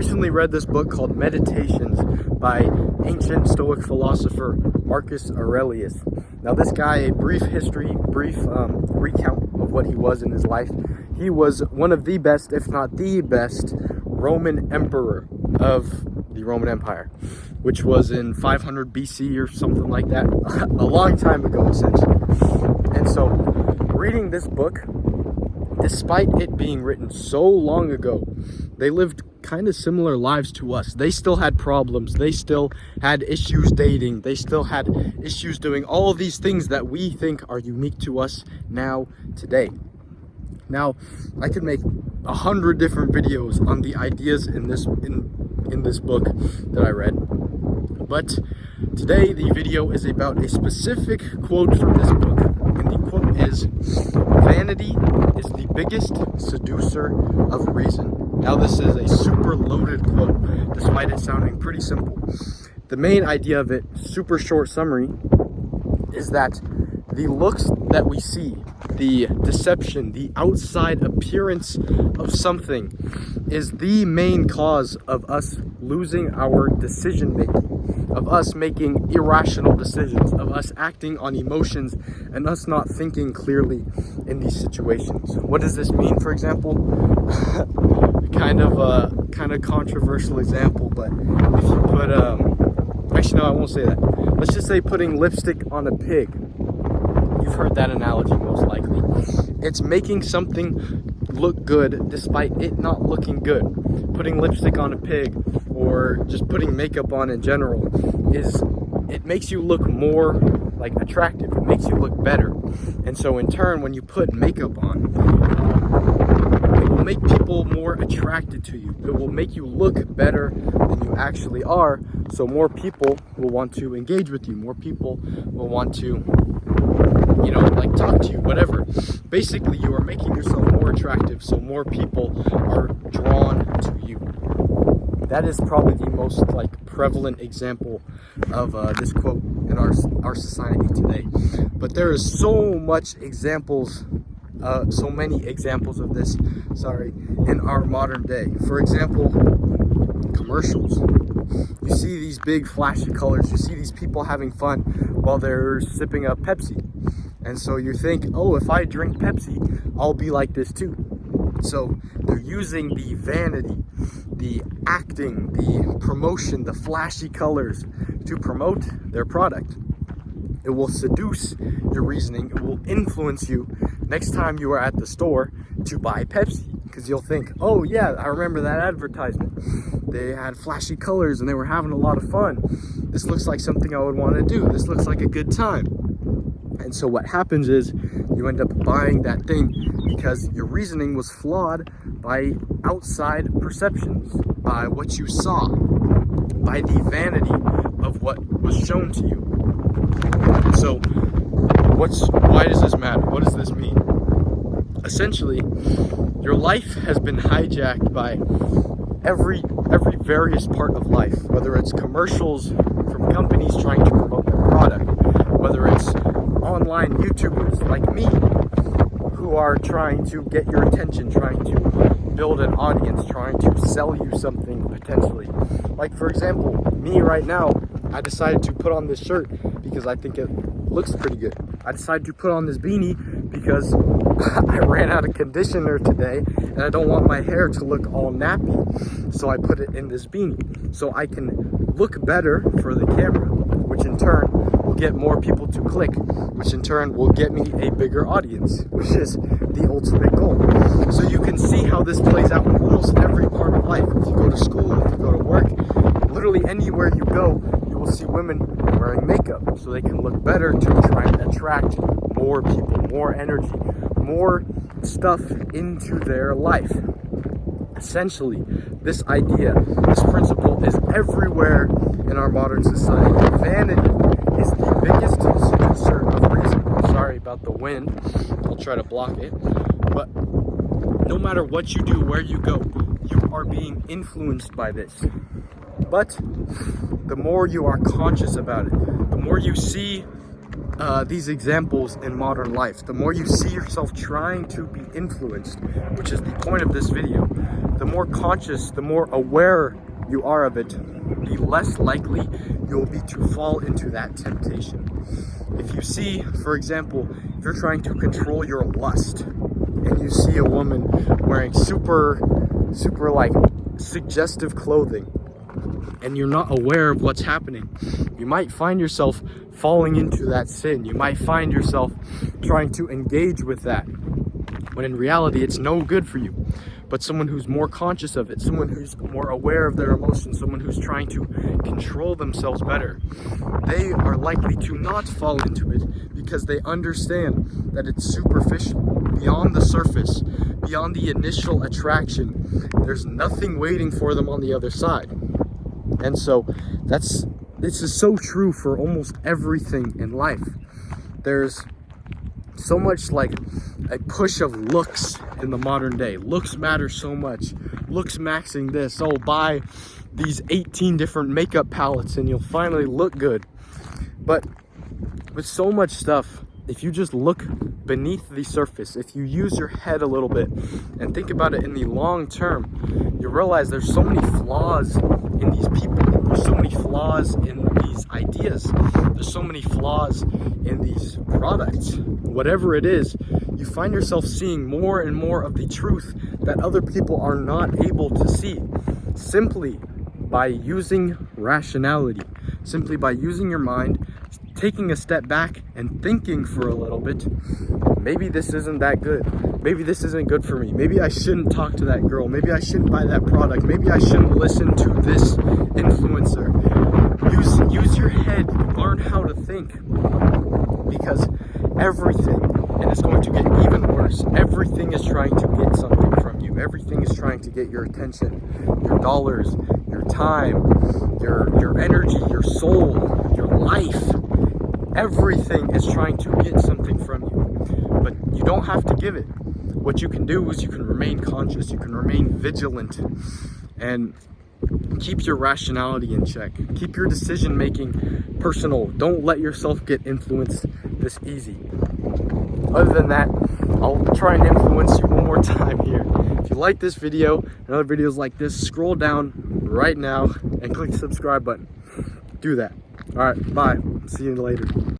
recently read this book called Meditations by ancient Stoic philosopher Marcus Aurelius. Now this guy, a brief recount of what he was in his life. He was one of the best, if not the best, Roman emperor of the Roman Empire, which was in 500 BC or something like that, a long time ago essentially. And so reading this book, despite it being written so long ago, they lived kind of similar lives to us. They still had problems. They still had issues dating. They still had issues doing all of these things that we think are unique to us now, today. Now, I could make 100 different videos on the ideas in this book that I read. But today, the video is about a specific quote from this book. And the quote is, "Vanity is the biggest seducer of reason." Now this is a super loaded quote, despite it sounding pretty simple. The main idea of it, super short summary, is that the looks that we see, the deception, the outside appearance of something is the main cause of us losing our decision making, of us making irrational decisions, of us acting on emotions and us not thinking clearly in these situations. What does this mean, for example? kind of controversial example, but if you put actually no, I won't say that. Let's just say putting lipstick on a pig. You've heard that analogy most likely. It's making something look good despite it not looking good. Putting lipstick on a pig or just putting makeup on in general it makes you look more like attractive. It makes you look better. And so in turn, when you put makeup on, it will make people more attracted to you. It will make you look better than you actually are. So more people will want to engage with you. More people will want to, talk to you, whatever. Basically, you are making yourself more attractive, so more people are drawn to you. That is probably the most prevalent example of this quote in our society today. But there is so many examples of this, in our modern day. For example, commercials. You see these big flashy colors. You see these people having fun while they're sipping a Pepsi. And so you think, oh, if I drink Pepsi, I'll be like this too. So they're using the vanity, the acting, the promotion, the flashy colors to promote their product. It will seduce your reasoning. It will influence you next time you are at the store to buy Pepsi. Because you'll think, oh yeah, I remember that advertisement. They had flashy colors and they were having a lot of fun. This looks like something I would want to do. This looks like a good time. And so what happens is you end up buying that thing because your reasoning was flawed by outside perceptions, by what you saw, by the vanity of what was shown to you. So why does this matter? What does this mean? Essentially, your life has been hijacked by every various part of life, whether it's commercials from companies trying to promote their product, whether it's online YouTubers like me who are trying to get your attention, trying to build an audience, trying to sell you something potentially. Like for example, me right now, I decided to put on this shirt because I think it looks pretty good. I decided to put on this beanie because I ran out of conditioner today and I don't want my hair to look all nappy. So I put it in this beanie so I can look better for the camera, which in turn will get more people to click, which in turn will get me a bigger audience, which is the ultimate goal. So you can see how this plays out in almost every part of life. If you go to school, if you go to work, literally anywhere you go, you will see women wearing makeup so they can look better to try and attract more people, more energy, more stuff into their life. Essentially, this idea, this principle is everywhere in our modern society. Vanity is the biggest seducer of reason. Sorry about the wind. I'll try to block it. But no matter what you do, where you go, you are being influenced by this. But the more you are conscious about it, the more you see these examples in modern life, the more you see yourself trying to be influenced, which is the point of this video, the more conscious, the more aware you are of it, the less likely you'll be to fall into that temptation. If you see, for example, if you're trying to control your lust and you see a woman wearing super like suggestive clothing and you're not aware of what's happening, you might find yourself falling into that sin. You might find yourself trying to engage with that, when in reality it's no good for you. But someone who's more conscious of it, someone who's more aware of their emotions, someone who's trying to control themselves better, they are likely to not fall into it because they understand that it's superficial, beyond the surface, beyond the initial attraction. There's nothing waiting for them on the other side. And so this is so true for almost everything in life. There's so much like a push of looks in the modern day. Looks matter so much. Looks maxing this. Oh, buy these 18 different makeup palettes and you'll finally look good. But with so much stuff, if you just look beneath the surface, if you use your head a little bit and think about it in the long term, you realize there's so many flaws in these people. There's so many flaws in these ideas. There's so many flaws in these products. Whatever it is, you find yourself seeing more and more of the truth that other people are not able to see, simply by using rationality, simply by using your mind, taking a step back and thinking for a little bit. Maybe this isn't that good. Maybe this isn't good for me. Maybe I shouldn't talk to that girl. Maybe I shouldn't buy that product. Maybe I shouldn't listen to this influencer. Use your head. Learn how to think. Because everything, and it's going to get even worse, everything is trying to get something from you. Everything is trying to get your attention, your dollars, your time, your energy, your soul, your life. Everything is trying to get something from you, but you don't have to give it. What you can do is you can remain conscious, you can remain vigilant, and keep your rationality in check. Keep your decision making personal. Don't let yourself get influenced this easy. Other than that, I'll try and influence you one more time here. If you like this video and other videos like this, scroll down right now and click the subscribe button. Do that. All right, bye. See you later.